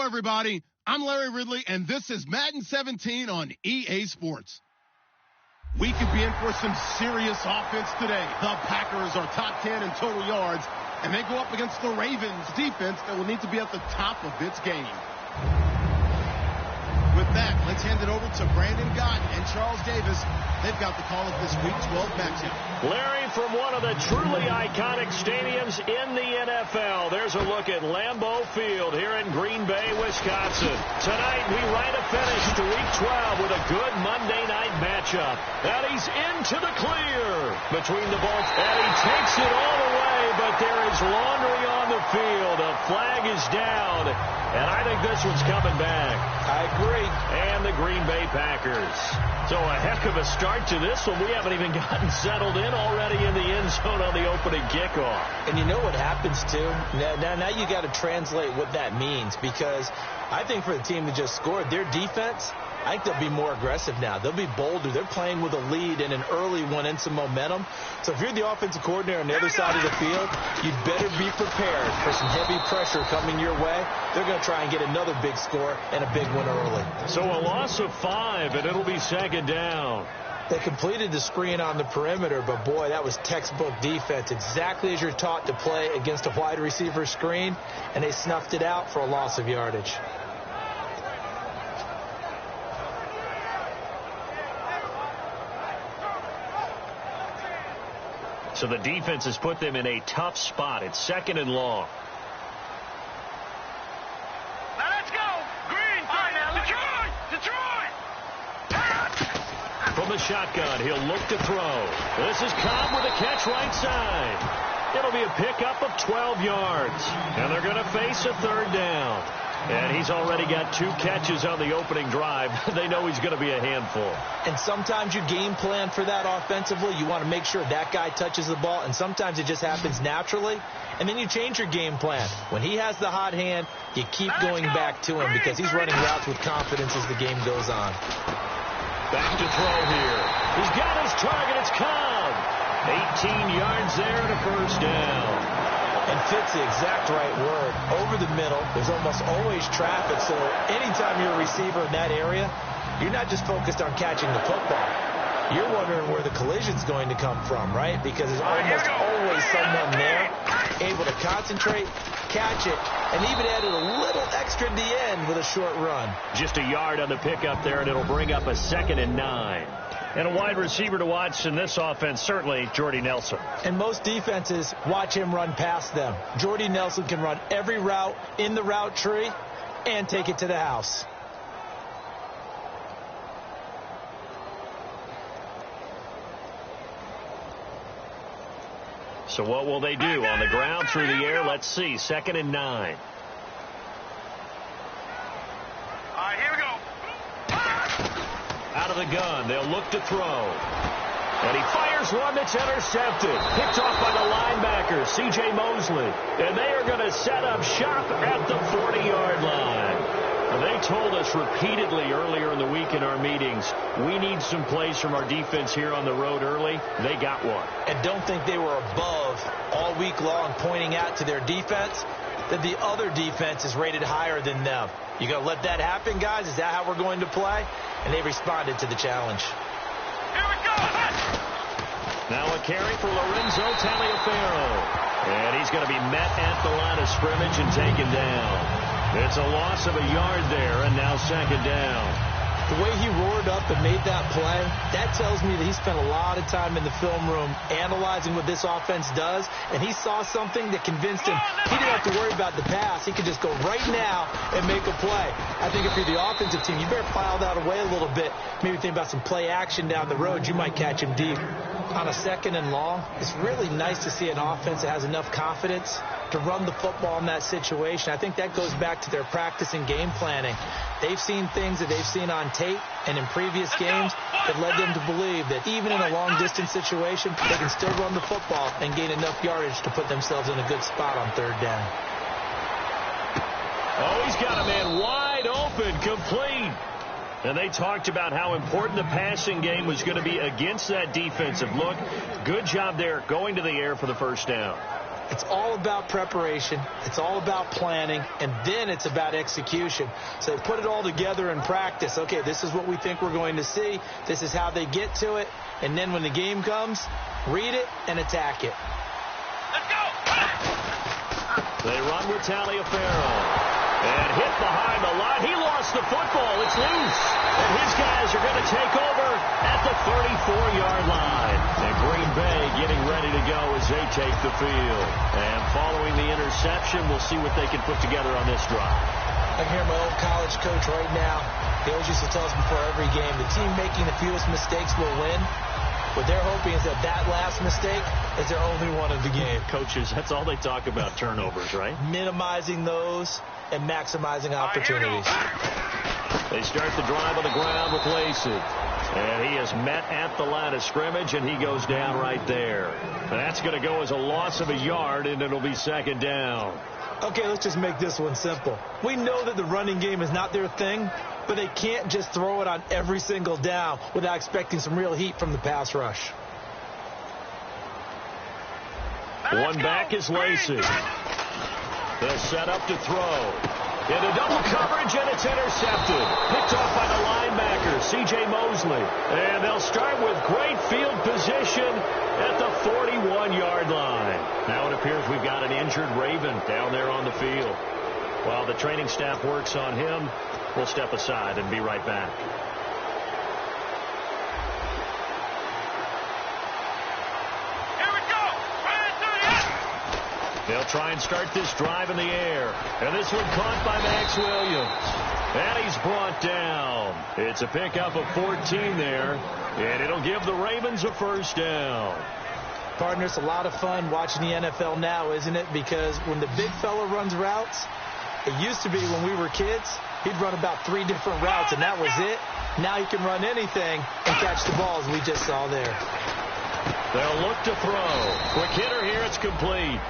Hello, everybody. I'm Larry Ridley, and this is Madden 17 on EA Sports. We could be in for some serious offense today. The Packers are top 10 in total yards, and they go up against the Ravens defense that will need to be at the top of its game. With that, let's hand it over to Brandon Gott and Charles Davis. They've got the call of this Week 12 matchup. Larry, from one of the truly iconic stadiums in the NFL, there's a look at Lambeau Field here in Green Bay, Wisconsin. Tonight, we write a finish to Week 12 with a good Monday night matchup. And he's into the clear between the bolts, and he takes it all the way, but there is laundry on the field. A flag is down, and I think this one's coming back. I agree. And the Green Bay Packers. So a heck of a start to this one. We haven't even gotten settled in already in the end zone on the opening kickoff. And you know what happens, too? Now you got to translate what that means, because I think for the team that just scored, their defense, I think they'll be more aggressive now. They'll be bolder. They're playing with a lead and an early one and some momentum. So if you're the offensive coordinator on the other side of the field, you'd better be prepared for some heavy pressure coming your way. They're going to try and get another big score and a big one early. So a loss of 5, and it'll be second down. They completed the screen on the perimeter, but boy, that was textbook defense, exactly as you're taught to play against a wide receiver screen, and they snuffed it out for a loss of yardage. So the defense has put them in a tough spot. It's second and long. Now let's go. Green. Detroit. From the shotgun, he'll look to throw. This is Cobb with a catch right side. It'll be a pickup of 12 yards. And they're going to face a third down. And he's already got 2 catches on the opening drive. They know he's going to be a handful. And sometimes you game plan for that offensively. You want to make sure that guy touches the ball. And sometimes it just happens naturally. And then you change your game plan. When he has the hot hand, you keep going back to him because he's running routes with confidence as the game goes on. Back to throw here. He's got his target. It's Cobb. 18 yards there and a first down. And fits the exact right word. Over the middle, there's almost always traffic, so anytime you're a receiver in that area, you're not just focused on catching the football. You're wondering where the collision's going to come from, right? Because there's almost always someone there able to concentrate, catch it, and even added a little extra at the end with a short run. Just a yard on the pickup there, and it'll bring up a 2nd and 9. And a wide receiver to watch in this offense, certainly Jordy Nelson. And most defenses watch him run past them. Jordy Nelson can run every route in the route tree and take it to the house. So what will they do? On the ground, through the air, let's see. 2nd and 9. All right, here we go. Out of the gun, they'll look to throw. And he fires one that's intercepted. Picked off by the linebacker, C.J. Mosley. And they are going to set up shop at the 40-yard line. They told us repeatedly earlier in the week in our meetings, we need some plays from our defense here on the road early. They got one. And don't think they were above all week long pointing out to their defense that the other defense is rated higher than them. You going to let that happen, guys? Is that how we're going to play? And they responded to the challenge. Here we go. Now a carry for Lorenzo Taliaferro. And he's going to be met at the line of scrimmage and taken down. It's a loss of a yard there, and now 2nd down. The way he roared up and made that play, that tells me that he spent a lot of time in the film room analyzing what this offense does, and he saw something that convinced him he didn't have to worry about the pass. He could just go right now and make a play. I think if you're the offensive team, you better file that away a little bit. Maybe think about some play action down the road. You might catch him deep. On a 2nd and long, it's really nice to see an offense that has enough confidence to run the football in that situation. I think that goes back to their practice and game planning. They've seen things that they've seen on tape and in previous games that led them to believe that even in a long-distance situation, they can still run the football and gain enough yardage to put themselves in a good spot on 3rd down. Oh, he's got a man wide open, complete. And they talked about how important the passing game was going to be against that defensive look. Good job there going to the air for the first down. It's all about preparation. It's all about planning, and then it's about execution. So they put it all together in practice. Okay, this is what we think we're going to see. This is how they get to it. And then when the game comes, read it and attack it. Let's go! They run with Taliaferro. And hit behind the line. He lost the football. It's loose. And his guys are going to take over at the 34-yard line. And Green Bay getting ready to go as they take the field. And following the interception, we'll see what they can put together on this drive. I can hear my old college coach right now. He always used to tell us before every game, the team making the fewest mistakes will win. What they're hoping is that last mistake is their only one of the game. Coaches, that's all they talk about, turnovers, right? Minimizing those and maximizing opportunities. They start the drive on the ground with Lacey. And he is met at the line of scrimmage, and he goes down right there. And that's going to go as a loss of a yard, and it'll be second down. Okay, let's just make this one simple. We know that the running game is not their thing, but they can't just throw it on every single down without expecting some real heat from the pass rush. One back is Lacey. They'll set up to throw. Into double coverage, and it's intercepted. Picked off by the linebacker, C.J. Mosley. And they'll start with great field position at the 41-yard line. Now it appears we've got an injured Raven down there on the field. While the training staff works on him, we'll step aside and be right back. They'll try and start this drive in the air. And this one caught by Max Williams. And he's brought down. It's a pickup of 14 there. And it'll give the Ravens a first down. Partner, it's a lot of fun watching the NFL now, isn't it? Because when the big fella runs routes, it used to be when we were kids, he'd run about 3 different routes, and that was it. Now he can run anything and catch the balls we just saw there. They'll look to throw. Quick hitter here, it's complete.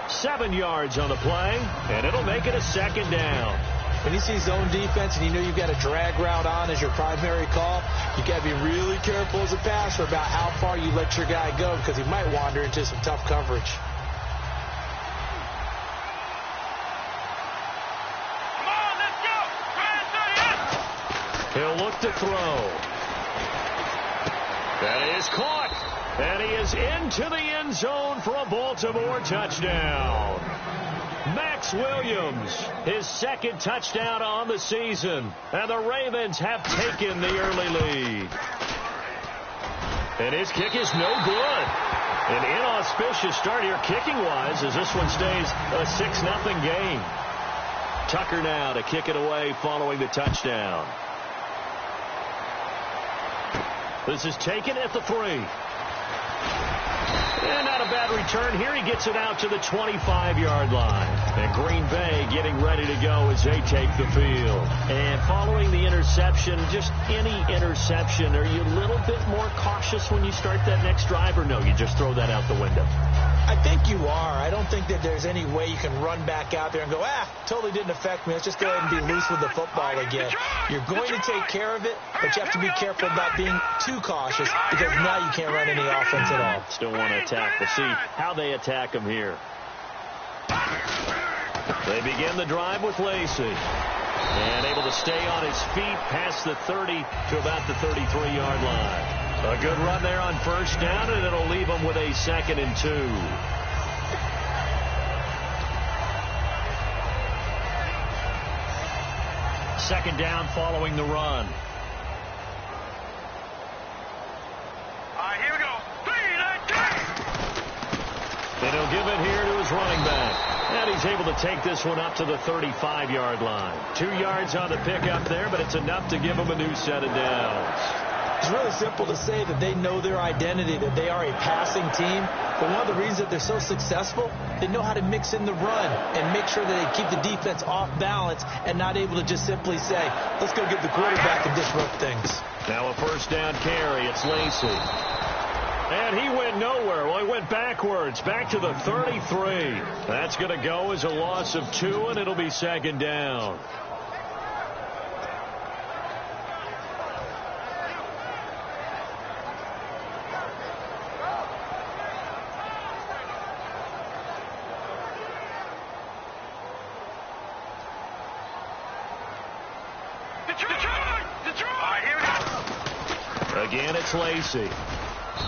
7 yards on the play, and it'll make it a second down. When you see zone defense and you know you've got a drag route on as your primary call, you got to be really careful as a passer about how far you let your guy go because he might wander into some tough coverage. Come on, let's go! He'll look to throw. That is caught. And he is into the end zone for a Baltimore touchdown. Max Williams, his second touchdown on the season. And the Ravens have taken the early lead. And his kick is no good. An inauspicious start here kicking-wise as this one stays a 6-0 game. Tucker now to kick it away following the touchdown. This is taken at the 3. And not a bad return here. He gets it out to the 25-yard line. And Green Bay getting ready to go as they take the field. And following the interception, just any interception, are you a little bit more cautious when you start that next drive, or no, you just throw that out the window? I think you are. I don't think that there's any way you can run back out there and go, totally didn't affect me. Let's just go ahead and be loose with the football again. You're going to take care of it, but you have to be careful about being too cautious because now you can't run any offense at all. Still want to attack. We'll see how they attack him here. They begin the drive with Lacey. And able to stay on his feet past the 30 to about the 33-yard line. A good run there on first down, and it'll leave them with a 2nd and 2. Second down following the run. All right, here we go. 3, And he'll give it here to his running back. And he's able to take this one up to the 35-yard line. 2 yards on the pickup there, but it's enough to give him a new set of downs. It's really simple to say that they know their identity, that they are a passing team. But one of the reasons that they're so successful, they know how to mix in the run and make sure that they keep the defense off balance and not able to just simply say, let's go get the quarterback and disrupt things. Now a first down carry. It's Lacey. And he went nowhere. Well, he went backwards, back to the 33. That's going to go as a loss of 2, and it'll be second down. Again, it's Lacey.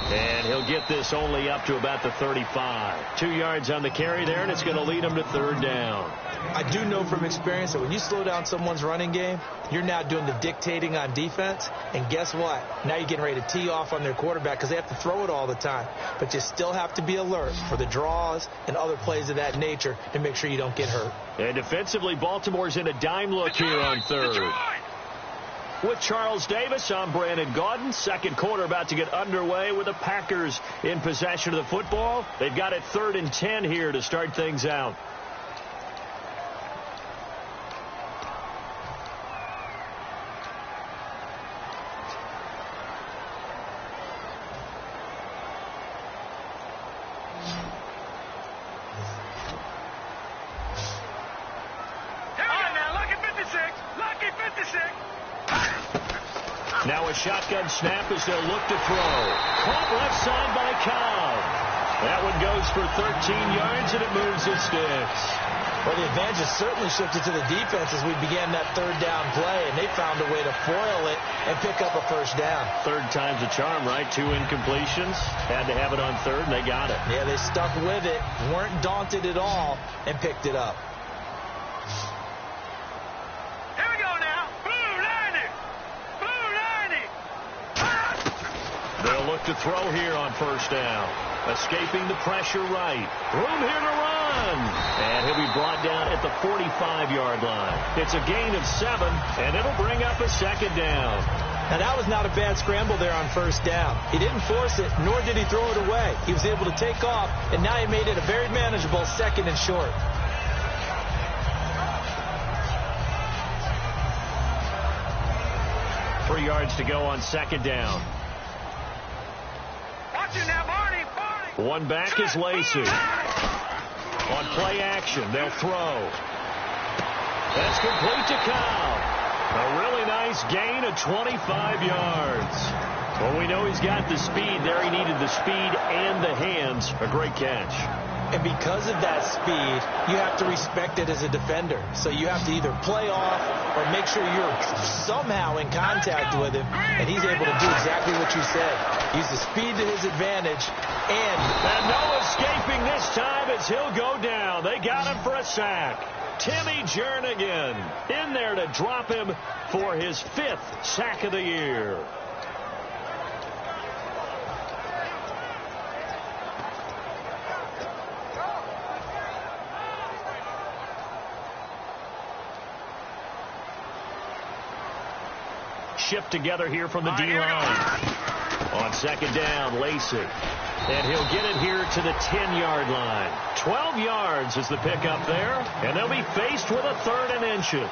And he'll get this only up to about the 35. 2 yards on the carry there, and it's going to lead him to third down. I do know from experience that when you slow down someone's running game, you're now doing the dictating on defense. And guess what? Now you're getting ready to tee off on their quarterback because they have to throw it all the time. But you still have to be alert for the draws and other plays of that nature to make sure you don't get hurt. And defensively, Baltimore's in a dime look here on third. With Charles Davis, I'm Brandon Gaudin. Second quarter about to get underway with the Packers in possession of the football. They've got it 3rd and 10 here to start things out. Now a shotgun snap as they'll look to throw. Caught left side by Cobb. That one goes for 13 yards, and it moves the sticks. Well, the advantage has certainly shifted to the defense as we began that third down play, and they found a way to foil it and pick up a first down. Third time's a charm, right? 2 incompletions. Had to have it on third, and they got it. Yeah, they stuck with it, weren't daunted at all, and picked it up. They'll look to throw here on first down. Escaping the pressure right. Room here to run. And he'll be brought down at the 45-yard line. It's a gain of 7, and it'll bring up a second down. Now, that was not a bad scramble there on first down. He didn't force it, nor did he throw it away. He was able to take off, and now he made it a very manageable 2nd and short. Three yards to go on second down. One back is Lacey. On play action, they'll throw. That's complete to Cobb. A really nice gain of 25 yards. Well, we know he's got the speed there. He needed the speed and the hands. A great catch. And because of that speed, you have to respect it as a defender. So you have to either play off or make sure you're somehow in contact with him, and he's able to do exactly what you said. Use the speed to his advantage, and no escaping this time as he'll go down. They got him for a sack. Timmy Jernigan in there to drop him for his 5th sack of the year. Shift together here from the D-line. On second down, Lacey. And he'll get it here to the 10-yard line. 12 yards is the pickup there. And they'll be faced with a 3rd and inches.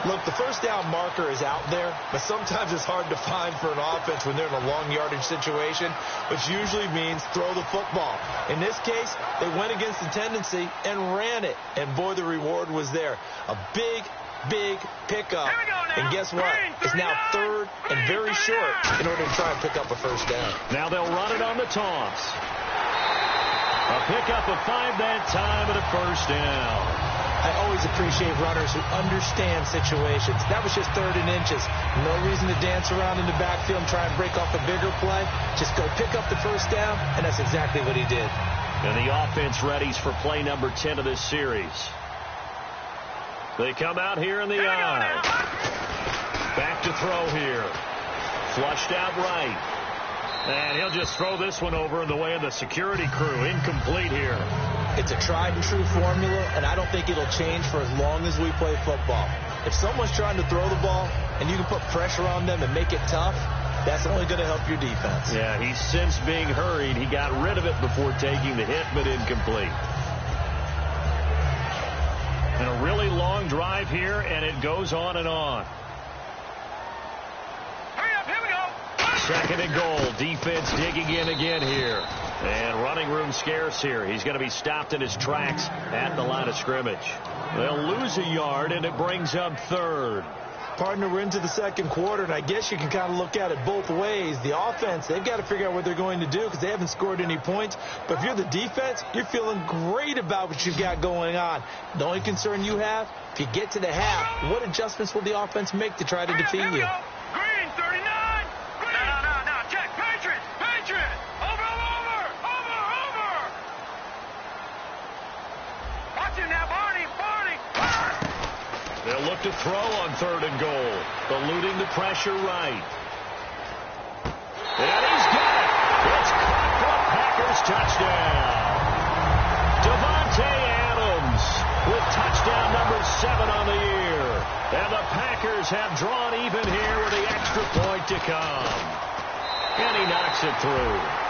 Look, the first down marker is out there, but sometimes it's hard to find for an offense when they're in a long yardage situation, which usually means throw the football. In this case, they went against the tendency and ran it. And boy, the reward was there. A big pickup. And guess what? It's now 3rd and very short in order to try and pick up a first down. Now they'll run it on the toss. A pickup of 5 that time and a first down. I always appreciate runners who understand situations. That was just 3rd and inches. No reason to dance around in the backfield and try and break off a bigger play. Just go pick up the first down, and that's exactly what he did. And the offense readies for play number 10 of this series. They come out here in the I. Back to throw here. Flushed out right. And he'll just throw this one over in the way of the security crew. Incomplete here. It's a tried-and-true formula, and I don't think it'll change for as long as we play football. If someone's trying to throw the ball and you can put pressure on them and make it tough, that's only going to help your defense. Yeah, he's since being hurried. He got rid of it before taking the hit, but incomplete. And a really long drive here, and it goes on and on. Hurry up, here we go. 2nd and goal. Defense digging in again here. And running room scarce here. He's going to be stopped in his tracks at the line of scrimmage. They'll lose a yard, and it brings up 3rd. Partner, we're into the 2nd quarter, and I guess you can kind of look at it both ways. The offense, they've got to figure out what they're going to do because they haven't scored any points. But if you're the defense, you're feeling great about what you've got going on. The only concern you have, if you get to the half, what adjustments will the offense make to try to defeat you? Green, 39. Green. No. throw on 3rd and goal. Eluding the pressure right. And he's got it. It's caught for a Packers touchdown. Devontae Adams with touchdown number 7 on the year. And the Packers have drawn even here with the extra point to come. And he knocks it through.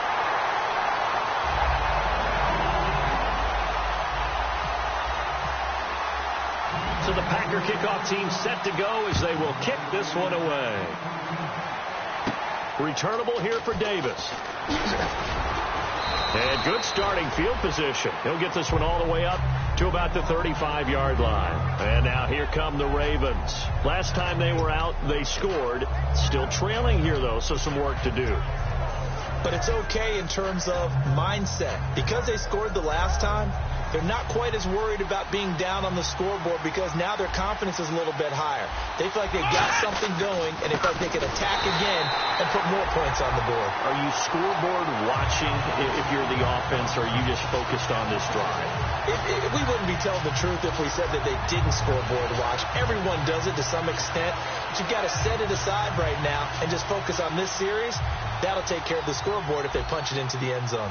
So the Packer kickoff team set to go as they will kick this one away. Returnable here for Davis. And good starting field position. He'll get this one all the way up to about the 35-yard line. And now here come the Ravens. Last time they were out, they scored. Still trailing here, though, so some work to do. But it's okay in terms of mindset. Because they scored the last time, they're not quite as worried about being down on the scoreboard because now their confidence is a little bit higher. They feel like they've got something going, and they feel like they can attack again and put more points on the board. Are you scoreboard watching if you're the offense, or are you just focused on this drive? We wouldn't be telling the truth if we said that they didn't scoreboard watch. Everyone does it to some extent, but you've got to set it aside right now and just focus on this series. That'll take care of the scoreboard if they punch it into the end zone.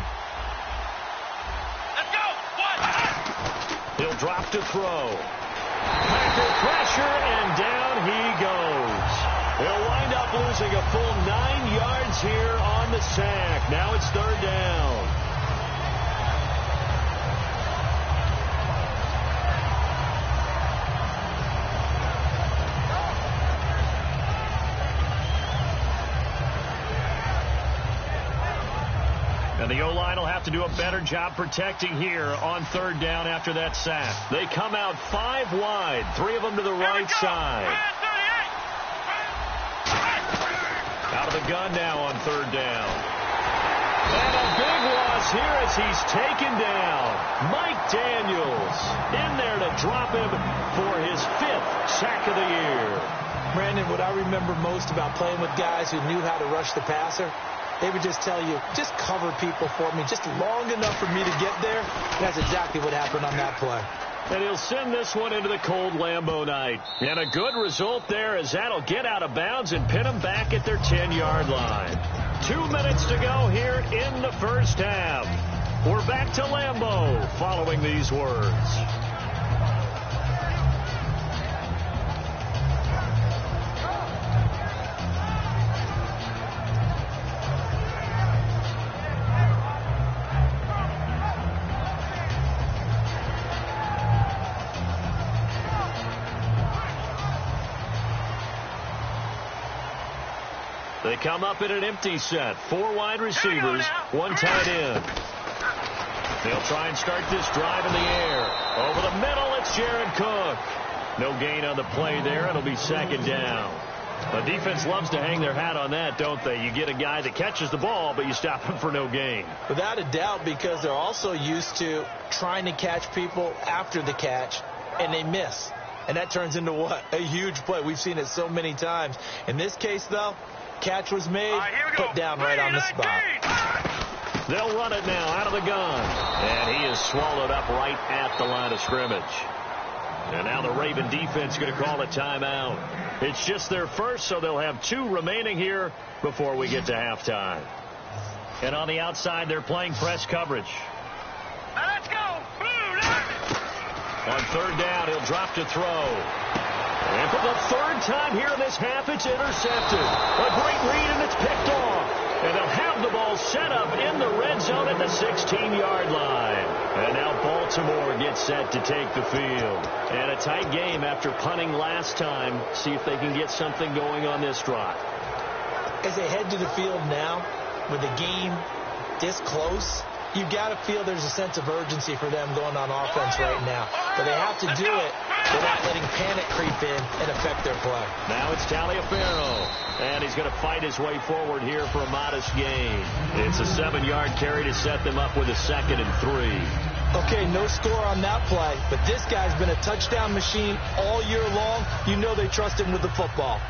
He'll drop to throw. Packer pressure, and down he goes. He'll wind up losing a full 9 yards here on the sack. Now it's 3rd down. And the O-line will have to do a better job protecting here on 3rd down after that sack. They come out 5 wide, 3 of them to the right side. Out of the gun now on 3rd down. And a big loss here as he's taken down. Mike Daniels in there to drop him for his 5th sack of the year. Brandon, what I remember most about playing with guys who knew how to rush the passer, they would just tell you, just cover people for me, just long enough for me to get there. That's exactly what happened on that play. And he'll send this one into the cold Lambeau night. And a good result there as that'll get out of bounds and pin them back at their 10-yard line. 2 minutes to go here in the first half. We're back to Lambeau following these words. They come up in an empty set. 4 wide receivers, 1 tight end. They'll try and start this drive in the air. Over the middle, it's Jared Cook. No gain on the play there. It'll be 2nd down. The defense loves to hang their hat on that, don't they? You get a guy that catches the ball, but you stop him for no gain. Without a doubt, because they're also used to trying to catch people after the catch, and they miss. And that turns into what? A huge play. We've seen it so many times. In this case, though, catch was made, put down right on the spot. They'll run it now out of the gun. And he is swallowed up right at the line of scrimmage. And now the Raven defense going to call a timeout. It's just their first, so they'll have 2 remaining here before we get to halftime. And on the outside, they're playing press coverage. Now let's go. On 3rd down, he'll drop to throw. And for the 3rd time here in this half, it's intercepted. A great read, and it's picked off. And they'll have the ball set up in the red zone at the 16-yard line. And now Baltimore gets set to take the field. And a tight game after punting last time. See if they can get something going on this drive. As they head to the field now, with the game this close, you've got to feel there's a sense of urgency for them going on offense right now. But they have to do it without letting panic creep in and affect their play. Now it's Taliaferro, and he's going to fight his way forward here for a modest gain. It's a 7-yard carry to set them up with a 2nd and 3. Okay, no score on that play, but this guy's been a touchdown machine all year long. You know they trust him with the football.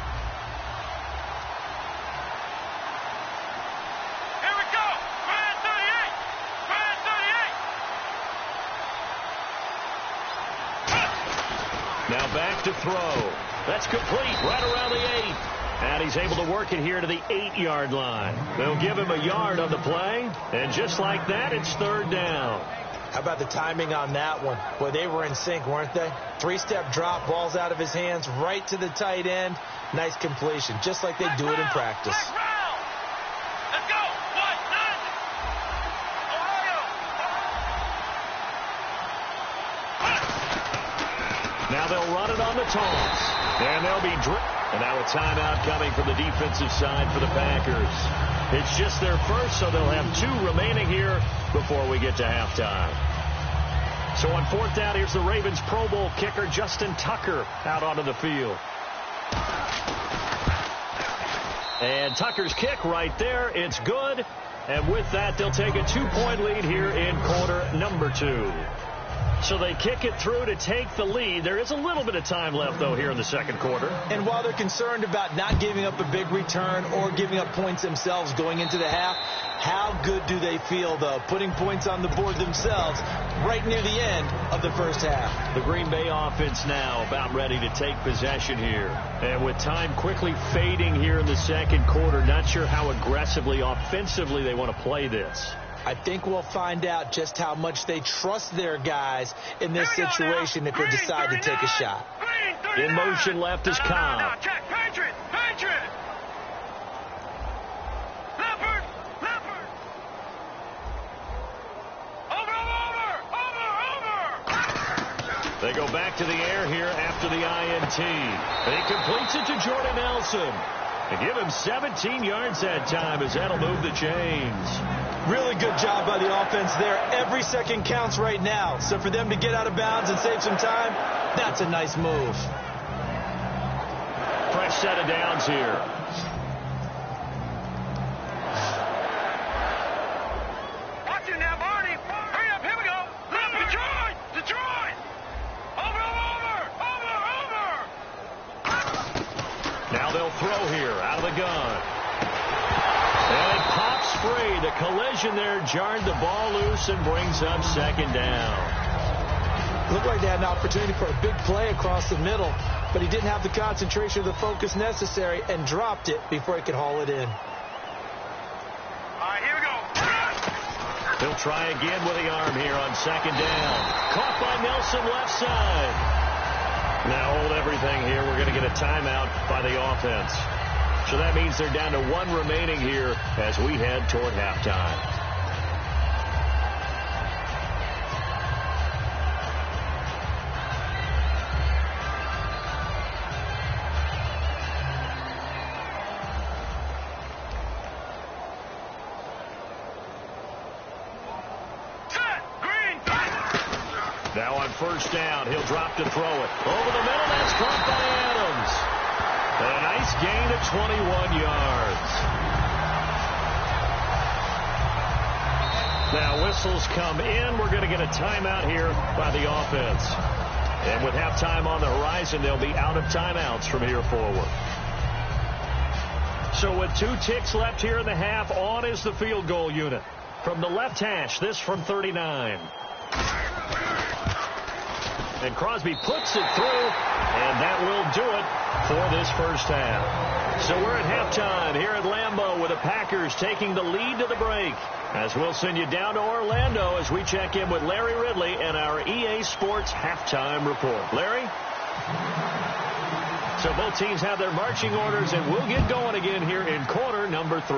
Now back to throw. That's complete right around the 8. And he's able to work it here to the 8-yard line. They'll give him a yard on the play. And just like that, it's third down. How about the timing on that one? Boy, they were in sync, weren't they? 3-step drop, ball's out of his hands, right to the tight end. Nice completion, just like they do it in practice. Let's go. Now they'll run it on the toss. And they'll be and now a timeout coming from the defensive side for the Packers. It's just their first, so they'll have 2 remaining here before we get to halftime. So on fourth down, here's the Ravens Pro Bowl kicker Justin Tucker out onto the field. And Tucker's kick right there. It's good. And with that, they'll take a 2-point lead here in quarter number 2. So they kick it through to take the lead. There is a little bit of time left, though, here in the second quarter. And while they're concerned about not giving up a big return or giving up points themselves going into the half, how good do they feel, though, putting points on the board themselves right near the end of the first half? The Green Bay offense now about ready to take possession here. And with time quickly fading here in the second quarter, not sure how aggressively, offensively they want to play this. I think we'll find out just how much they trust their guys in this situation if they decide to take a shot. In motion left is Cobb. Check. Patriot. Leopard. Over. They go back to the air here after the INT. He completes it to Jordan Nelson. And give him 17 yards that time as that'll move the chains. Really good job by the offense there. Every second counts right now. So for them to get out of bounds and save some time, that's a nice move. Fresh set of downs here. Watch it now, Barney. Hurry up, here we go. Detroit. Over. Now they'll throw here out of the gun. And it pops free. The collision there jarred the ball loose and brings up second down. Looked like they had an opportunity for a big play across the middle, but he didn't have the concentration or the focus necessary and dropped it before he could haul it in. All right, here we go. He'll try again with the arm here on second down. Caught by Nelson left side. Now hold everything here. We're going to get a timeout by the offense. So that means they're down to 1 remaining here as we head toward halftime. Now on first down, he'll drop to throw it. Over the middle, that's caught by Adams. And a nice gain of 21 yards. Now whistles come in. We're going to get a timeout here by the offense. And with halftime on the horizon, they'll be out of timeouts from here forward. So with 2 ticks left here in the half, on is the field goal unit. From the left hash, this from 39. And Crosby puts it through, and that will do it for this first half. So we're at halftime here at Lambeau with the Packers taking the lead to the break. As we'll send you down to Orlando as we check in with Larry Ridley and our EA Sports halftime report. Larry? So both teams have their marching orders, and we'll get going again here in quarter number 3.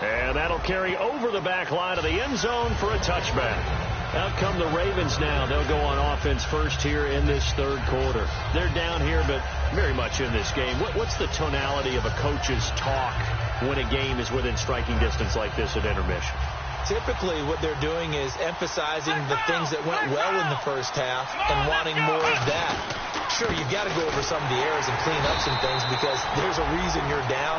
And that'll carry over the back line of the end zone for a touchback. Out come the Ravens now. They'll go on offense first here in this third quarter. They're down here, but very much in this game. What's the tonality of a coach's talk when a game is within striking distance like this at intermission? Typically, what they're doing is emphasizing the things that went well in the first half and wanting more of that. Sure, you've got to go over some of the errors and clean up some things because there's a reason you're down.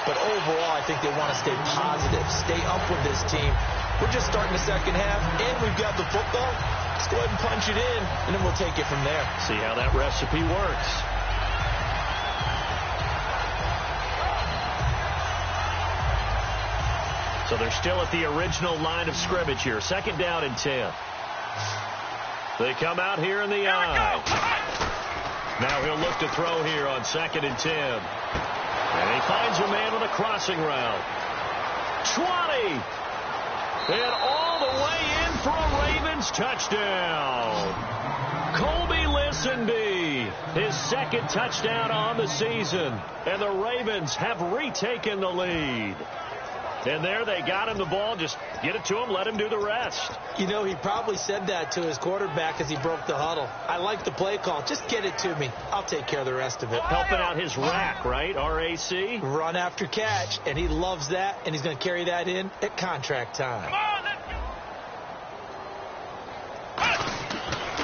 But overall, I think they want to stay positive, stay up with this team. We're just starting the second half, and we've got the football. Let's go ahead and punch it in, and then we'll take it from there. See how that recipe works. So they're still at the original line of scrimmage here. Second down and 10. They come out here in the eye. Now he'll look to throw here on 2nd and 10. And he finds a man on a crossing route. 20. And all the way in for a Ravens touchdown. Colby Listenby, his 2nd touchdown on the season. And the Ravens have retaken the lead. And there they got him the ball. Just get it to him, let him do the rest. You know, he probably said that to his quarterback as he broke the huddle. I like the play call. Just get it to me. I'll take care of the rest of it. Helping out his rack, right? RAC? Run after catch, and he loves that, and he's going to carry that in at contract time.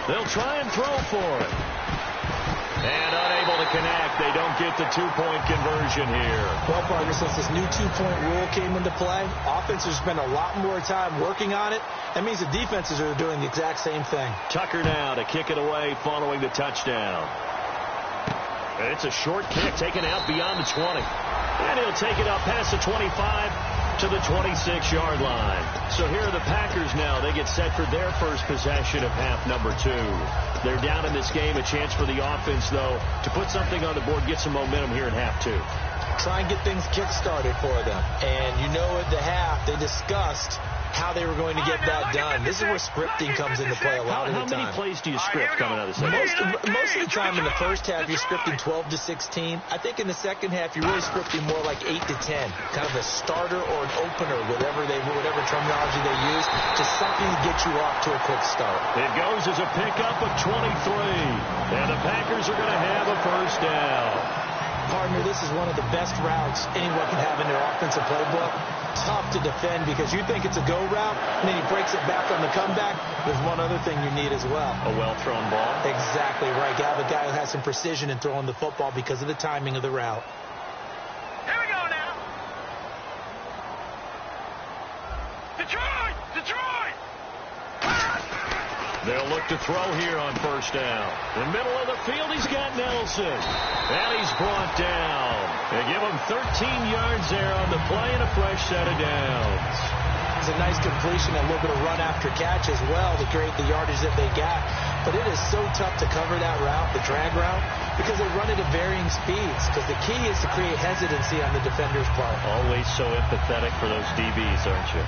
They'll try and throw for it. And unable to connect. They don't get the 2-point conversion here. Well, partner, since this new 2-point rule came into play, offenses spend a lot more time working on it. That means the defenses are doing the exact same thing. Tucker now to kick it away following the touchdown. And it's a short kick taken out beyond the 20. And he'll take it up past the 25 to the 26-yard line. So here are the Packers now. They get set for their first possession of half number 2. They're down in this game. A chance for the offense, though, to put something on the board, get some momentum here in half 2. Try and get things kick-started for them. And you know at the half, they discussed how they were going to get that done. This is where scripting comes into play a lot of the time. How many plays do you script coming out of the second? Most of the time in the first half, you're scripting 12 to 16. I think in the second half, you're really scripting more like 8 to 10. Kind of a starter or an opener, whatever terminology they use, just something to get you off to a quick start. It goes as a pickup of 23. And the Packers are going to have a first down. Partner, this is one of the best routes anyone can have in their offensive playbook. Tough to defend because you think it's a go route, and then he breaks it back on the comeback. There's one other thing you need as well. A well-thrown ball? Exactly right. You have a guy who has some precision in throwing the football because of the timing of the route. Here we go now. Detroit! Detroit! They'll look to throw here on first down. In the middle of the field, he's got Nelson. And he's brought down. They give him 13 yards there on the play and a fresh set of downs. It's a nice completion and a little bit of run after catch as well to create the yardage that they got. But it is so tough to cover that route, the drag route, because they run it at varying speeds. Because the key is to create hesitancy on the defender's part. Always so empathetic for those DBs, aren't you?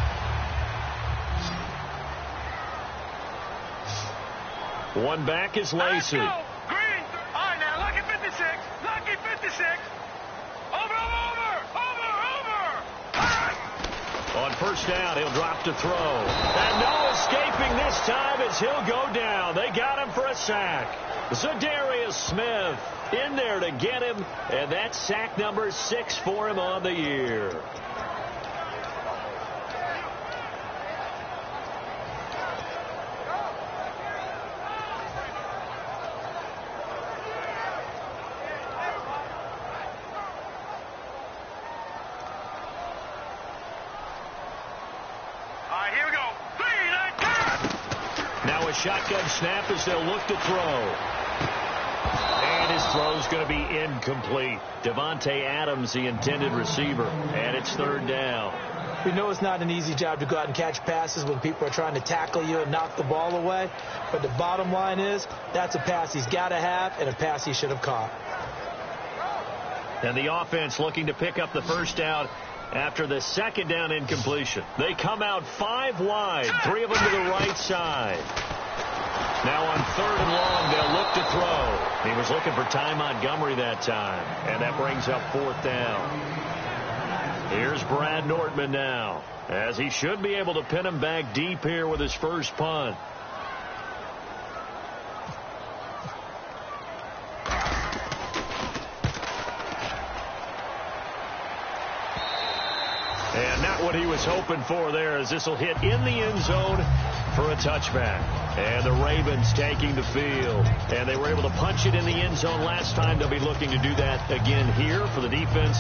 One back is Lacey. Green. All right, now, lucky 56. Lucky 56. Over. On first down, he'll drop to throw. And no escaping this time as he'll go down. They got him for a sack. Zadarius Smith in there to get him. And that's sack number 6 for him on the year. Shotgun snap as they'll look to throw. And his throw's going to be incomplete. Devontae Adams, the intended receiver. And it's third down. We know it's not an easy job to go out and catch passes when people are trying to tackle you and knock the ball away. But the bottom line is, that's a pass he's got to have and a pass he should have caught. And the offense looking to pick up the first down after the second down incompletion. They come out 5 wide, 3 of them to the right side. Now on third and long, they'll look to throw. He was looking for Ty Montgomery that time, and that brings up 4th down. Here's Brad Nortman now, as he should be able to pin him back deep here with his first punt. And not what he was hoping for there, as this will hit in the end zone for a touchback. And the Ravens taking the field. And they were able to punch it in the end zone last time. They'll be looking to do that again here for the defense.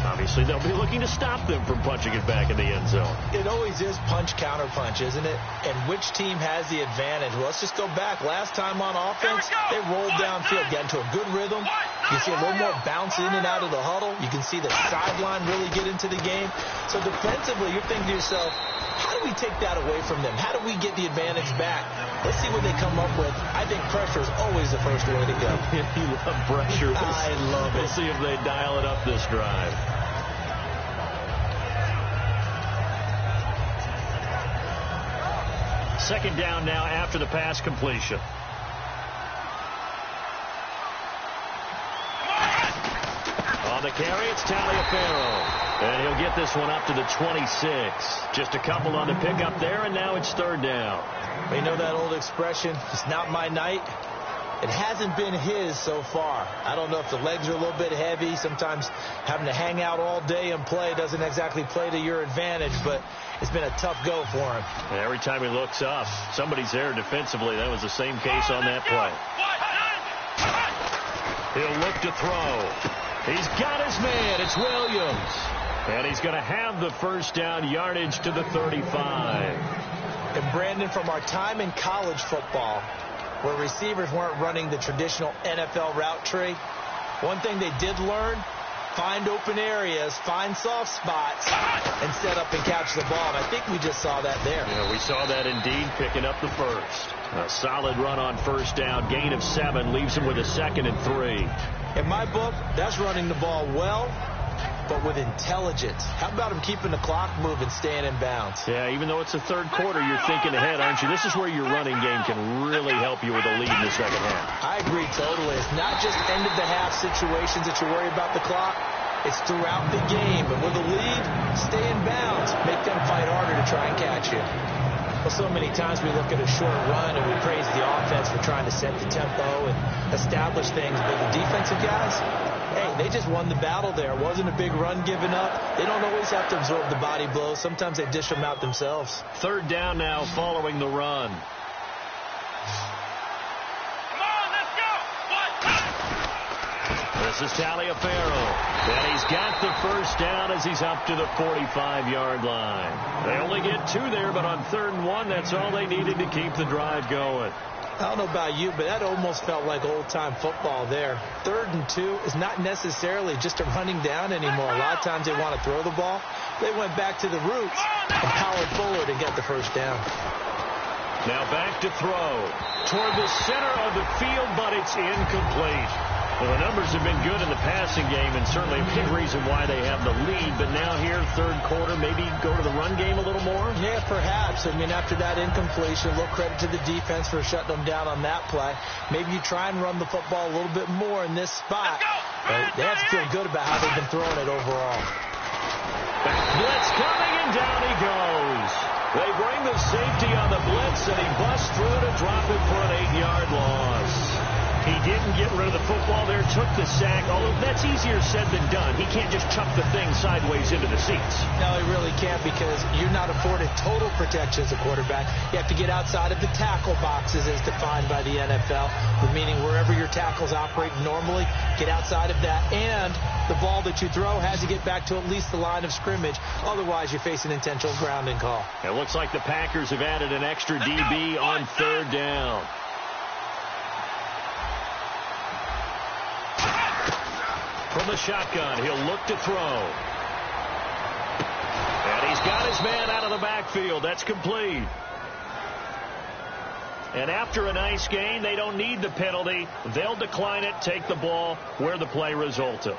Obviously, they'll be looking to stop them from punching it back in the end zone. It always is punch-counter-punch, isn't it? And which team has the advantage? Well, let's just go back. Last time on offense, they rolled downfield, got into a good rhythm, You see a little more bounce in and out of the huddle. You can see the sideline really get into the game. So defensively, you're thinking to yourself, how do we take that away from them? How do we get the advantage back? Let's see what they come up with. I think pressure is always the first way to go. You love pressure. I love it. We'll see if they dial it up this drive. Second down now after the pass completion. On the carry, it's Taliaferro. And he'll get this one up to the 26. Just a couple on the pickup there, and now it's third down. You know that old expression, it's not my night? It hasn't been his so far. I don't know if the legs are a little bit heavy. Sometimes having to hang out all day and play doesn't exactly play to your advantage, but it's been a tough go for him. And every time he looks up, somebody's there defensively. That was the same case on that play. He'll look to throw. He's got his man. It's Williams. And he's going to have the first down, yardage to the 35. And Brandon, from our time in college football, where receivers weren't running the traditional NFL route tree, one thing they did learn, find open areas, find soft spots, and set up and catch the ball. And I think we just saw that there. Yeah, we saw that indeed, picking up the first. A solid run on first down, gain of 7, leaves him with a 2nd and 3. In my book, that's running the ball well, but with intelligence. How about him keeping the clock moving, staying in bounds? Yeah, even though it's the third quarter, you're thinking ahead, aren't you? This is where your running game can really help you with a lead in the second half. I agree totally. It's not just end-of-the-half situations that you worry about the clock. It's throughout the game. And with a lead, stay in bounds. Make them fight harder to try and catch you. Well, so many times we look at a short run and we praise the offense for trying to set the tempo and establish things. But the defensive guys, hey, they just won the battle there. It wasn't a big run given up. They don't always have to absorb the body blows. Sometimes they dish them out themselves. Third down now following the run. Come on, let's go. This is Taliaferro. And he's got the first down as he's up to the 45-yard line. They only get 2 there, but on 3rd and 1, that's all they needed to keep the drive going. I don't know about you, but that almost felt like old-time football there. 3rd and 2 is not necessarily just a running down anymore. A lot of times they want to throw the ball. They went back to the roots and powered forward and get the first down. Now back to throw. Toward the center of the field, but it's incomplete. Well, the numbers have been good in the passing game, and certainly a big reason why they have the lead. But now here, third quarter, maybe go to the run game a little more? Yeah, perhaps. I mean, after that incompletion, a little credit to the defense for shutting them down on that play. Maybe you try and run the football a little bit more in this spot. But they have to feel good about how they've been throwing it overall. Blitz coming, and down he goes. They bring the safety on the blitz, and he busts through to drop it for an 8-yard loss. He didn't get rid of the football there, took the sack, although that's easier said than done. He can't just chuck the thing sideways into the seats. No, he really can't, because you're not afforded total protection as a quarterback. You have to get outside of the tackle boxes as defined by the NFL, meaning wherever your tackles operate normally, get outside of that, and the ball that you throw has to get back to at least the line of scrimmage. Otherwise, you face an intentional grounding call. It looks like the Packers have added an extra DB on 3rd down. From the shotgun, he'll look to throw. And he's got his man out of the backfield. That's complete. And after a nice gain, they don't need the penalty. They'll decline it, take the ball where the play resulted.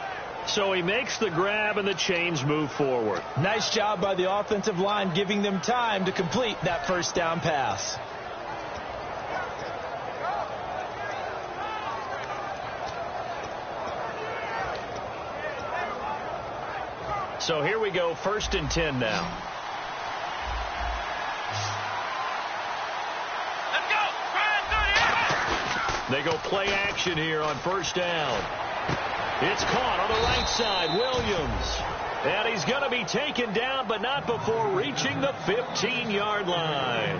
So he makes the grab, and the chains move forward. Nice job by the offensive line, giving them time to complete that first down pass. So here we go, 1st and 10 now. Let's go. They go play action here on 1st down. It's caught on the right side, Williams. And he's going to be taken down, but not before reaching the 15-yard line.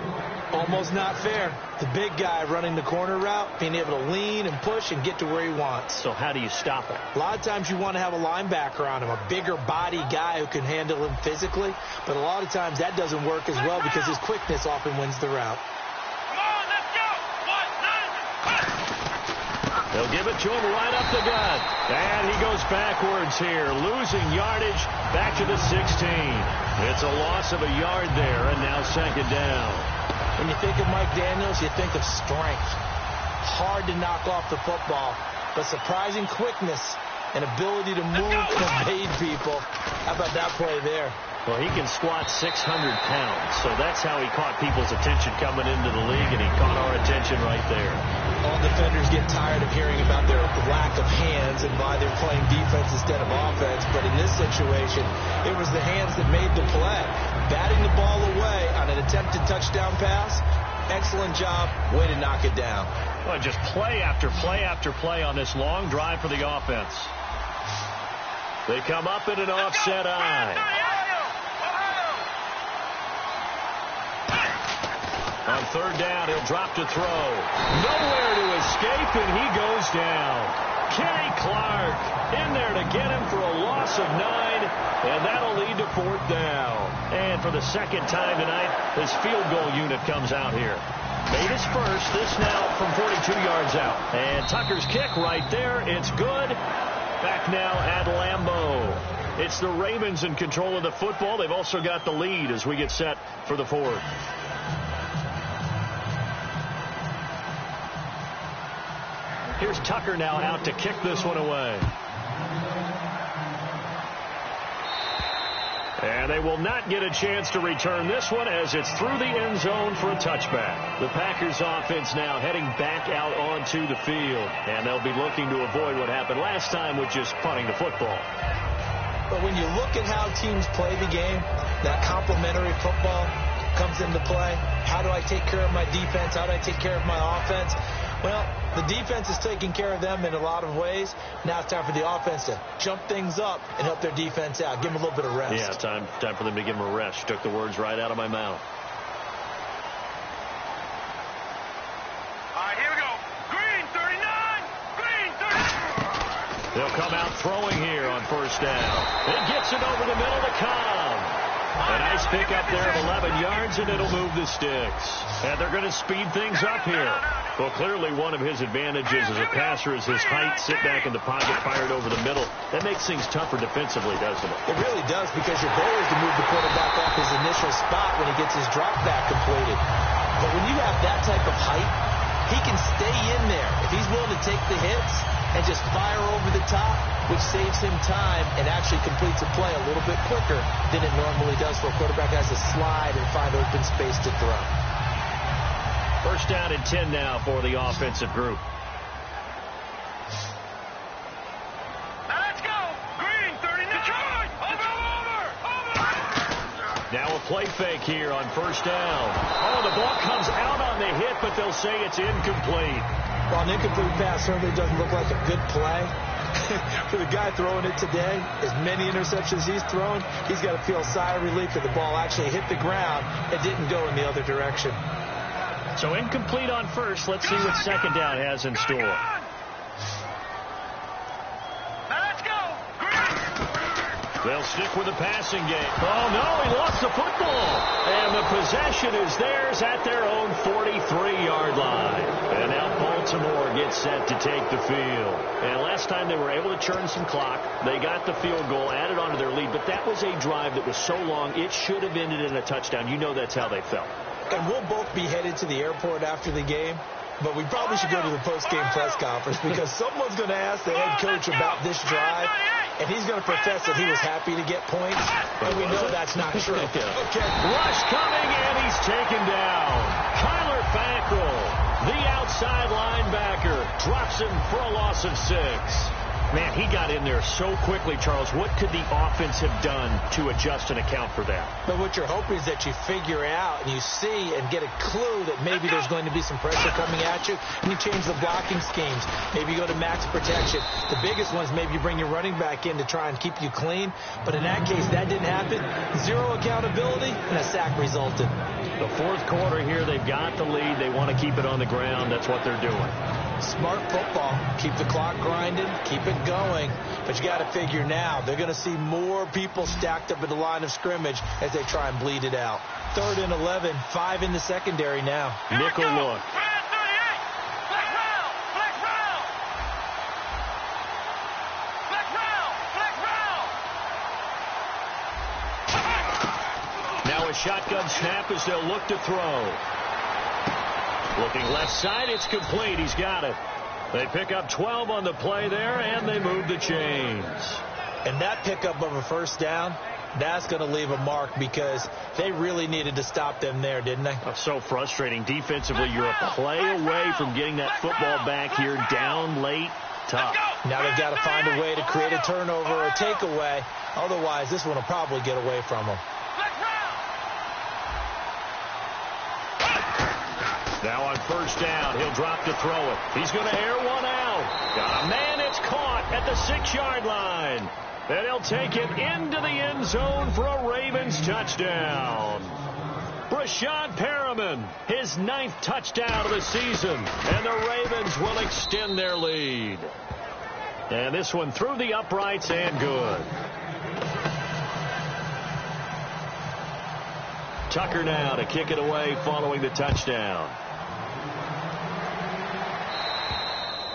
Almost not fair. The big guy running the corner route, being able to lean and push and get to where he wants. So how do you stop it? A lot of times you want to have a linebacker on him, a bigger body guy who can handle him physically. But a lot of times that doesn't work as well because his quickness often wins the route. Come on, let's go. 1, 9, 1. They'll give it to him right up the gut. And he goes backwards here, losing yardage back to the 16. It's a loss of a yard there, and now second down. When you think of Mike Daniels, you think of strength. Hard to knock off the football, but surprising quickness and ability to move and evade people. How about that play there? Well, he can squat 600 pounds, so that's how he caught people's attention coming into the league, and he caught our attention right there. All defenders get tired of hearing about their lack of hands and why they're playing defense instead of offense, but in this situation, it was the hands that made the play. Batting the ball away on an attempted touchdown pass, excellent job, way to knock it down. Well, just play after play after play on this long drive for the offense. They come up in an offset eye. On third down, he'll drop to throw. Nowhere to escape, and he goes down. Kenny Clark in there to get him for a loss of 9, and that'll lead to fourth down. And for the second time tonight, his field goal unit comes out here. Made his first, this now from 42 yards out. And Tucker's kick right there, it's good. Back now at Lambeau. It's the Ravens in control of the football. They've also got the lead as we get set for the fourth. Here's Tucker now out to kick this one away. And they will not get a chance to return this one as it's through the end zone for a touchback. The Packers offense now heading back out onto the field. And they'll be looking to avoid what happened last time with just punting the football. But when you look at how teams play the game, that complementary football comes into play. How do I take care of my defense? How do I take care of my offense? Well, the defense is taking care of them in a lot of ways. Now it's time for the offense to jump things up and help their defense out. Give them a little bit of rest. Yeah, time for them to give them a rest. Took the words right out of my mouth. All right, here we go. Green 39. Green 39. They'll come out throwing here on first down. It gets it over the middle to Cobb. A nice pickup there of 11 yards, and it'll move the sticks. And they're going to speed things up here. Well, clearly one of his advantages as a passer is his height. Sit back in the pocket, fired over the middle. That makes things tougher defensively, doesn't it? It really does, because your goal is to move the quarterback off his initial spot when he gets his drop back completed. But when you have that type of height, he can stay in there. If he's willing to take the hits and just fire over the top, which saves him time and actually completes a play a little bit quicker than it normally does for a quarterback who has to slide and find open space to throw. First down and 10 now for the offensive group. Now let's go. Green 39. Detroit. Over. Now a play fake here on first down. Oh, the ball comes out on the hit, but they'll say it's incomplete. Well, an incomplete pass certainly doesn't look like a good play. For the guy throwing it today, as many interceptions he's thrown, he's got to feel a sigh of relief that the ball actually hit the ground and didn't go in the other direction. So incomplete on first. Let's see what second down has in store. Now let's go. Green. They'll stick with the passing game. Oh, no, he lost the football. And the possession is theirs at their own 43-yard line. And now Baltimore gets set to take the field. And last time they were able to churn some clock. They got the field goal, added on to their lead. But that was a drive that was so long, it should have ended in a touchdown. You know that's how they felt. And we'll both be headed to the airport after the game, but we probably should go to the post-game press conference because someone's going to ask the head coach about this drive, and he's going to profess that he was happy to get points, and we know that's not true. Okay. Rush coming, and he's taken down. Kyler Fackrell, the outside linebacker, drops him for a loss of 6. Man, he got in there so quickly, Charles. What could the offense have done to adjust and account for that? But what you're hoping is that you figure out and you see and get a clue that maybe there's going to be some pressure coming at you, and you change the blocking schemes. Maybe you go to max protection. The biggest one is maybe you bring your running back in to try and keep you clean. But in that case, that didn't happen. Zero accountability, and a sack resulted. The fourth quarter here, they've got the lead. They want to keep it on the ground. That's what they're doing. Smart football. Keep the clock grinding. Keep it going. But you got to figure now, they're going to see more people stacked up at the line of scrimmage as they try and bleed it out. 3rd and 11, 5 in the secondary now. Nickel look. a shotgun snap as they'll look to throw. Looking left side, it's complete. He's got it. They pick up 12 on the play there, and they move the chains. And that pickup of a first down, that's going to leave a mark because they really needed to stop them there, didn't they? Oh, so frustrating. Defensively, you're a play away from getting that football back here down late. Tough. Now they've got to find a way to create a turnover or a takeaway. Otherwise, this one will probably get away from them. Now on first down, he'll drop to throw it. He's going to air one out. Got a man, it's caught at the 6-yard line. And he'll take it into the end zone for a Ravens touchdown. Brashad Perriman, his 9th touchdown of the season. And the Ravens will extend their lead. And this one through the uprights and good. Tucker now to kick it away following the touchdown.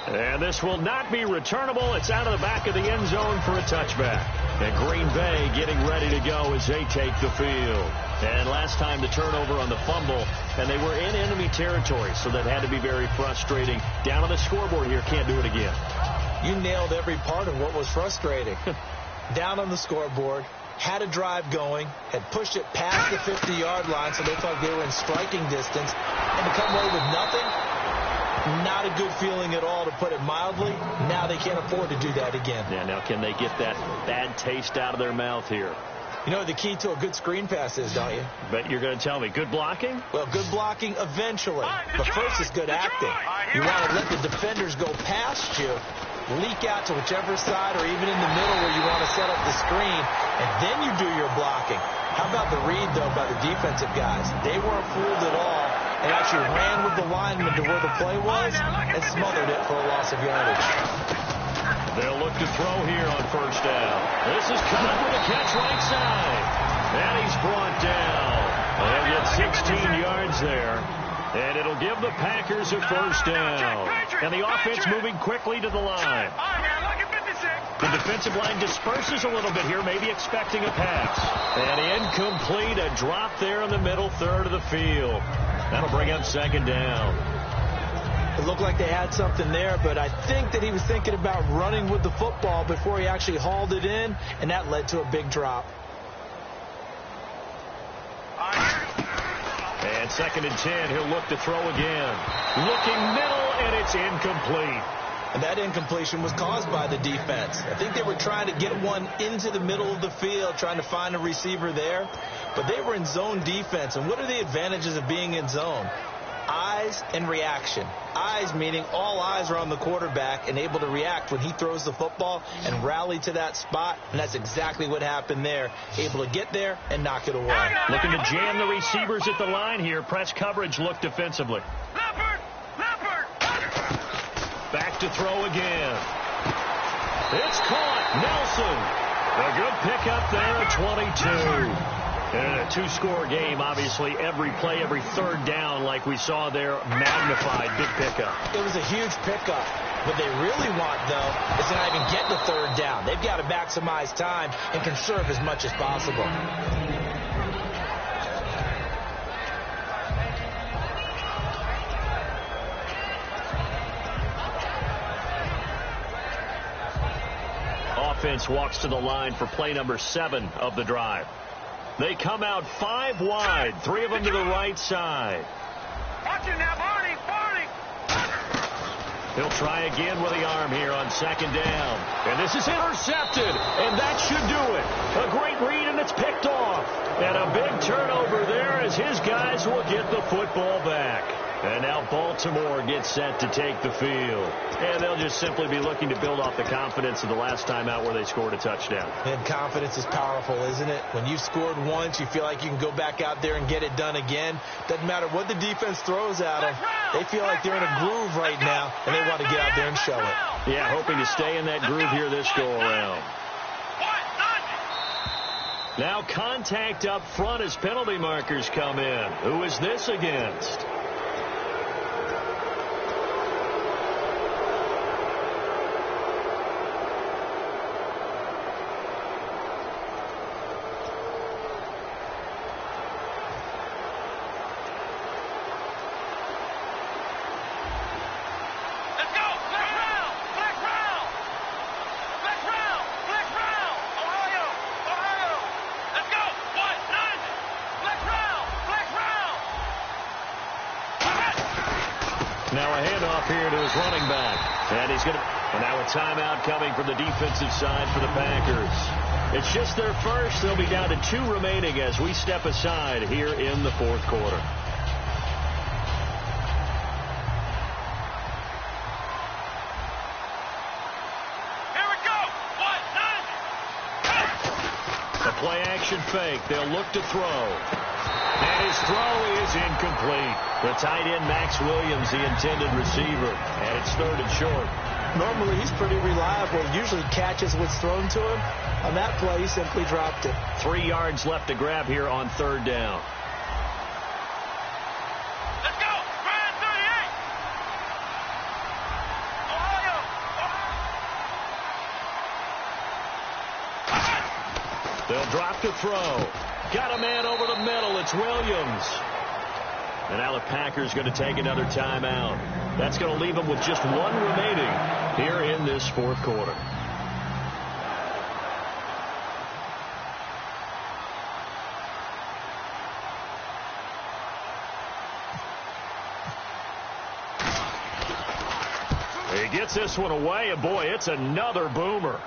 And this will not be returnable. It's out of the back of the end zone for a touchback. And Green Bay getting ready to go as they take the field. And last time the turnover on the fumble, and they were in enemy territory, so that had to be very frustrating. Down on the scoreboard here, can't do it again. You nailed every part of what was frustrating. Down on the scoreboard, had a drive going, had pushed it past the 50-yard line, so they thought they were in striking distance, and to come away with nothing, not a good feeling at all, to put it mildly. Now they can't afford to do that again. Yeah, now can they get that bad taste out of their mouth here? You know what the key to a good screen pass is, don't you? Bet you're going to tell me. Good blocking? Well, good blocking eventually. But first is good acting. You want to let the defenders go past you, leak out to whichever side or even in the middle where you want to set up the screen, and then you do your blocking. How about the read, though, by the defensive guys? They weren't fooled at all. They actually ran with the lineman to where the play was and smothered it for a loss of yardage. They'll look to throw here on first down. This is caught with a catch right side. And he's brought down. They'll get 16 yards there. And it'll give the Packers a first down. And the offense moving quickly to the line. The defensive line disperses a little bit here, maybe expecting a pass. And incomplete, a drop there in the middle third of the field. That'll bring up second down. It looked like they had something there, but I think that he was thinking about running with the football before he actually hauled it in, and that led to a big drop. And 2nd and 10, he'll look to throw again. Looking middle, and it's incomplete. And that incompletion was caused by the defense. I think they were trying to get one into the middle of the field, trying to find a receiver there. But they were in zone defense. And what are the advantages of being in zone? Eyes and reaction. Eyes meaning all eyes are on the quarterback and able to react when he throws the football and rally to that spot. And that's exactly what happened there. Able to get there and knock it away. Looking to jam the receivers at the line here. Press coverage, look defensively. Back to throw again. It's caught. Nelson. A good pickup there at 22. And a 2-score game, obviously. Every play, every third down, like we saw there, magnified. Big pickup. It was a huge pickup. What they really want, though, is to not even get the third down. They've got to maximize time and conserve as much as possible. Offense walks to the line for play number 7 of the drive. They come out 5 wide, 3 of them to the right side. Watch it now, Barney. He'll try again with the arm here on 2nd down. And this is intercepted, and that should do it. A great read, and it's picked off. And a big turnover there as his guys will get the football back. And now Baltimore gets set to take the field. And they'll just simply be looking to build off the confidence of the last time out where they scored a touchdown. And confidence is powerful, isn't it? When you've scored once, you feel like you can go back out there and get it done again. Doesn't matter what the defense throws at them. They feel like they're in a groove right now, and they want to get out there and show it. Yeah, hoping to stay in that groove here this go-around. Now contact up front as penalty markers come in. Who is this against? Now a handoff here to his running back. And he's going to... And now a timeout coming from the defensive side for the Packers. It's just their first. They'll be down to 2 remaining as we step aside here in the fourth quarter. Here we go. 1, 9. A play-action fake. They'll look to throw. And his throw is incomplete. The tight end, Max Williams, the intended receiver. And it's 3rd and short. Normally, he's pretty reliable. Usually catches what's thrown to him. On that play, he simply dropped it. 3 yards left to grab here on 3rd down. Let's go. Brand 38. Ohio. They'll drop to throw. Got a man over the middle. It's Williams. And now the Packers going to take another timeout. That's going to leave them with just 1 remaining here in this fourth quarter. He gets this one away, and boy, it's another boomer.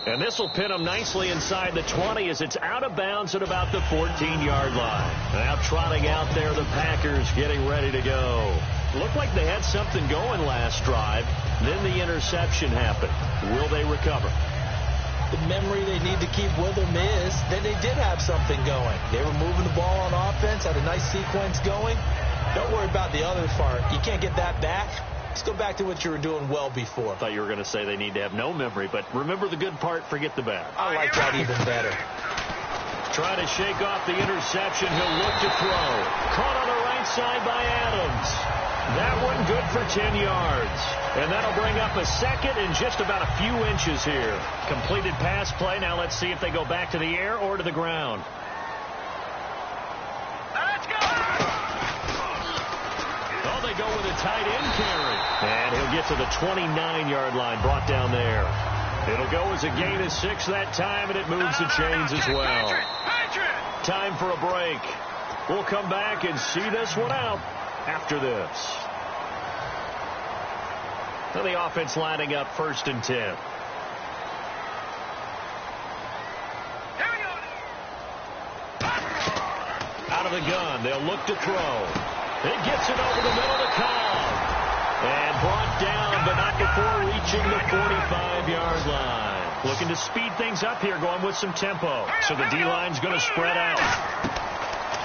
And this will pin him nicely inside the 20 as it's out of bounds at about the 14-yard line. Now trotting out there, the Packers getting ready to go. Looked like they had something going last drive. Then the interception happened. Will they recover? The memory they need to keep with them is that they did have something going. They were moving the ball on offense, had a nice sequence going. Don't worry about the other part. You can't get that back. Let's go back to what you were doing well before. I thought you were going to say they need to have no memory, but remember the good part, forget the bad. I like that even better. Trying to shake off the interception. He'll look to throw. Caught on the right side by Adams. That one good for 10 yards. And that'll bring up a 2nd and just about a few inches here. Completed pass play. Now let's see if they go back to the air or to the ground. Let's go. Oh, they go with a tight end carry. And he'll get to the 29-yard line, brought down there. It'll go as a gain of 6 that time, and it moves the chains as well. Time for a break. We'll come back and see this one out after this. So the offense lining up 1st and 10. Out of the gun, they'll look to throw. It gets it over the middle to Cobb. And brought down, but not before reaching the 45-yard line. Looking to speed things up here, going with some tempo. So the D-line's going to spread out.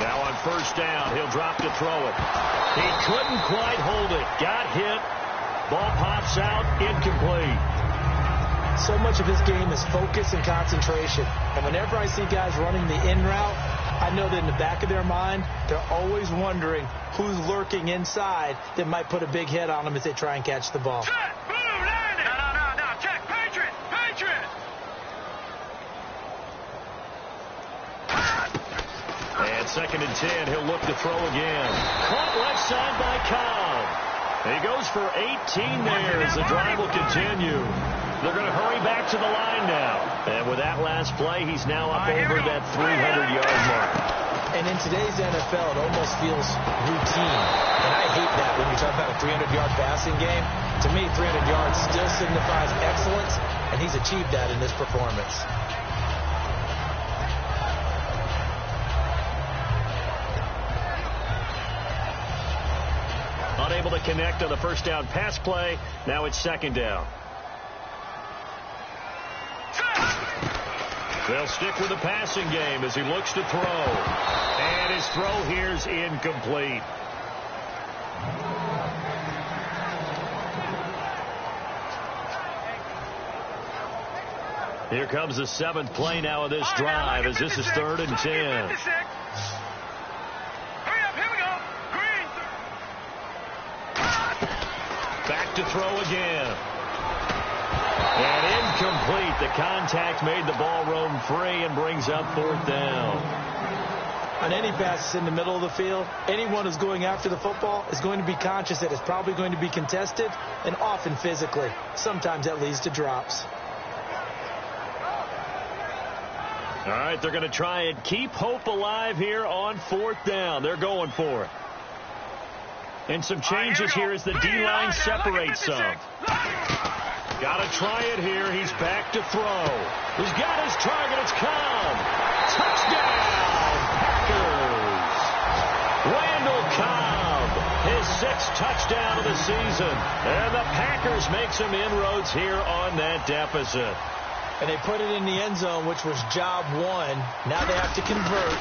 Now on 1st down, he'll drop to throw it. He couldn't quite hold it. Got hit. Ball pops out, incomplete. So much of his game is focus and concentration. And whenever I see guys running the in route, I know that in the back of their mind, they're always wondering who's lurking inside that might put a big hit on them as they try and catch the ball. Set. Boom. Landing. No. Check. Patriot. And 2nd and 10, he'll look to throw again. Caught left side by Cobb. He goes for 18 there as the drive will continue. They're going to hurry back to the line now. And with that last play, he's now up over that 300-yard mark. And in today's NFL, it almost feels routine. And I hate that when you talk about a 300-yard passing game. To me, 300 yards still signifies excellence, and he's achieved that in this performance. Unable to connect on the 1st down pass play. Now it's 2nd down. They'll stick with the passing game as he looks to throw. And his throw here's incomplete. Here comes the 7th play now of this drive as this is 3rd and 10. Back to throw again. And incomplete. The contact made the ball roam free and brings up 4th down. On any passes in the middle of the field, anyone who's going after the football is going to be conscious that it's probably going to be contested, and often physically. Sometimes that leads to drops. All right, they're going to try and keep hope alive here on 4th down. They're going for it. And some changes here as the D-line separates some. Got to try it here. He's back to throw. He's got his target. It's Cobb. Touchdown, Packers. Randall Cobb, his 6th touchdown of the season. And the Packers make some inroads here on that deficit. And they put it in the end zone, which was job 1. Now they have to convert.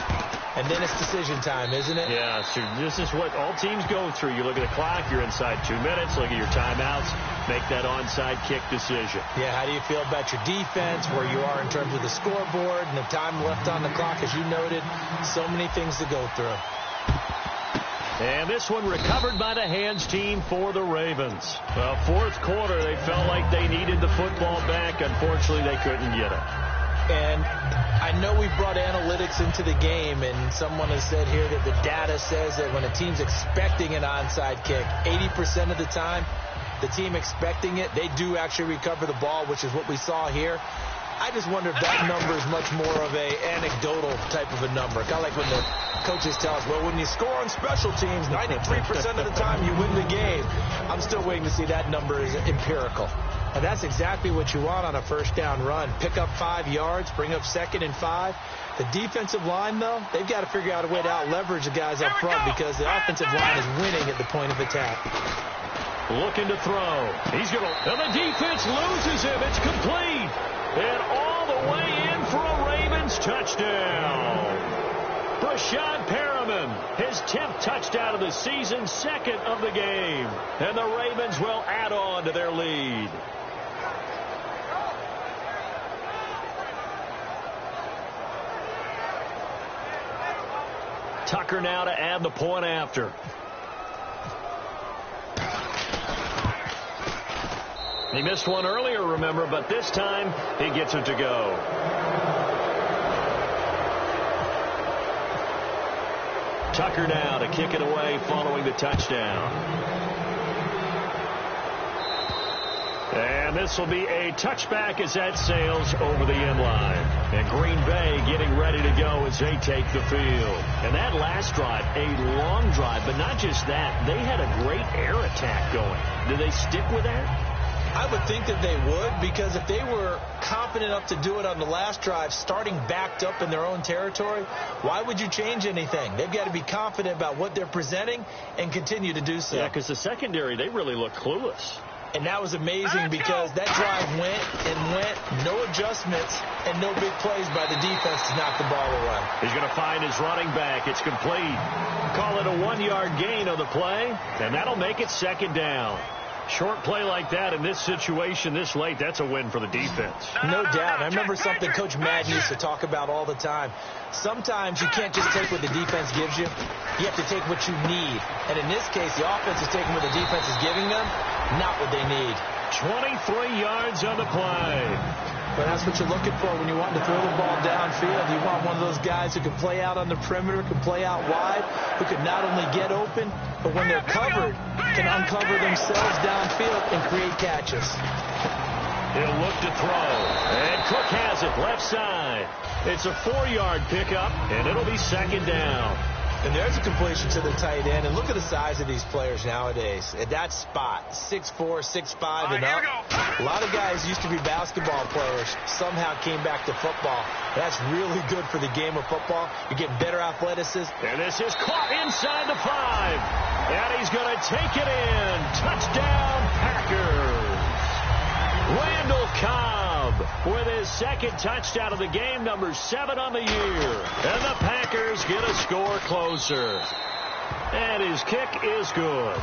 And then it's decision time, isn't it? Yeah, so this is what all teams go through. You look at the clock, you're inside 2 minutes, look at your timeouts, make that onside kick decision. Yeah, how do you feel about your defense, where you are in terms of the scoreboard and the time left on the clock, as you noted? So many things to go through. And this one recovered by the hands team for the Ravens. Well, 4th quarter, they felt like they needed the football back. Unfortunately, they couldn't get it. And I know we brought analytics into the game, and someone has said here that the data says that when a team's expecting an onside kick, 80% of the time, the team expecting it, they do actually recover the ball, which is what we saw here. I just wonder if that number is much more of a anecdotal type of a number. Kind of like when the coaches tell us, well, when you score on special teams, 93% of the time you win the game. I'm still waiting to see that number is empirical. And that's exactly what you want on a first down run. Pick up 5 yards, bring up 2nd and 5. The defensive line, though, they've got to figure out a way to out-leverage the guys up front because the offensive line is winning at the point of attack. Looking to throw. He's going to... And the defense loses him. It's complete. And all the way in for a Ravens touchdown. Brashad Perriman, his 10th touchdown of the season, 2nd of the game. And the Ravens will add on to their lead. Tucker now to add the point after. He missed one earlier, remember, but this time he gets it to go. Tucker now to kick it away following the touchdown. And this will be a touchback as that sails over the end line. And Green Bay getting ready to go as they take the field. And that last drive, a long drive, but not just that. They had a great air attack going. Do they stick with that? I would think that they would, because if they were confident enough to do it on the last drive, starting backed up in their own territory, why would you change anything? They've got to be confident about what they're presenting and continue to do so. Yeah, because the secondary, they really look clueless. And that was amazing because that drive went and went, no adjustments, and no big plays by the defense to knock the ball away. He's going to find his running back. It's complete. Call it a 1-yard gain on the play, and that'll make it 2nd down. Short play like that in this situation this late, that's a win for the defense. No doubt. I remember something Coach Madden used to talk about all the time. Sometimes you can't just take what the defense gives you. You have to take what you need. And in this case, the offense is taking what the defense is giving them, not what they need. 23 yards on the play. But that's what you're looking for when you want to throw the ball downfield. You want one of those guys who can play out on the perimeter, can play out wide, who can not only get open, but when they're covered, can uncover themselves downfield and create catches. He'll look to throw. And Cook has it left side. It's a 4-yard pickup, and it'll be 2nd down. And there's a completion to the tight end. And look at the size of these players nowadays. At that spot, 6'4", 6'5", and up. A lot of guys used to be basketball players, somehow came back to football. That's really good for the game of football. You get better athleticism. And this is caught inside the 5. And he's going to take it in. Touchdown, Packers. Randall Cobb with his 2nd touchdown of the game, number 7 on the year. And the Packers get a score closer. And his kick is good.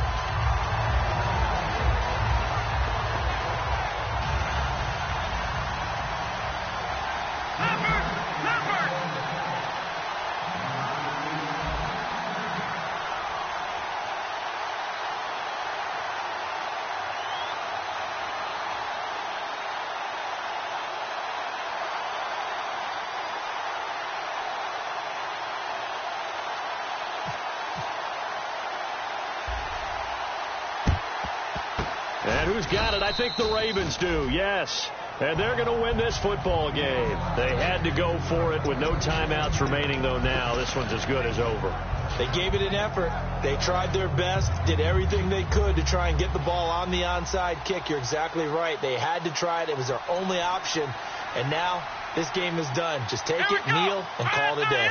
And who's got it? I think the Ravens do, yes. And they're going to win this football game. They had to go for it with no timeouts remaining, though, now. This one's as good as over. They gave it an effort. They tried their best, did everything they could to try and get the ball on the onside kick. You're exactly right. They had to try it. It was their only option. And now this game is done. Just take it, kneel, and call it a day.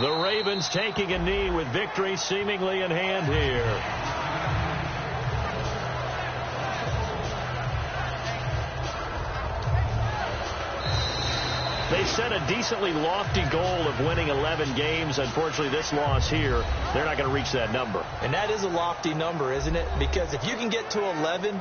The Ravens taking a knee with victory seemingly in hand here. They set a decently lofty goal of winning 11 games. Unfortunately, this loss here, they're not going to reach that number. And that is a lofty number, isn't it? Because if you can get to 11,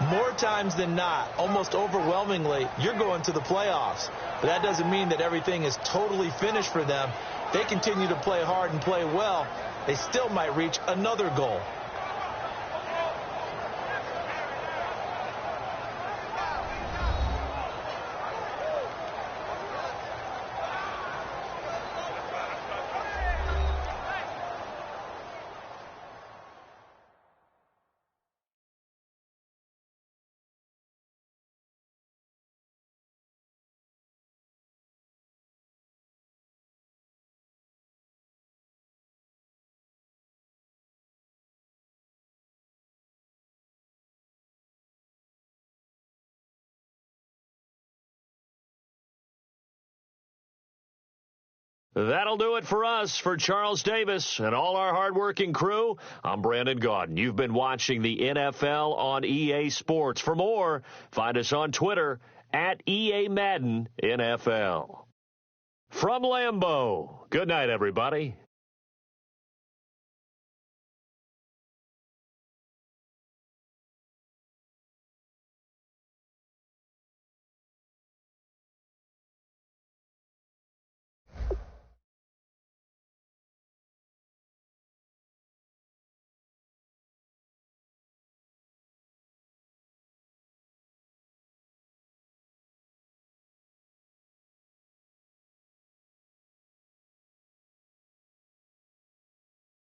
more times than not, almost overwhelmingly, you're going to the playoffs. But that doesn't mean that everything is totally finished for them. If they continue to play hard and play well, they still might reach another goal. That'll do it for us. For Charles Davis and all our hardworking crew, I'm Brandon Gaudin. You've been watching the NFL on EA Sports. For more, find us on Twitter at EA Madden NFL. From Lambeau, good night, everybody.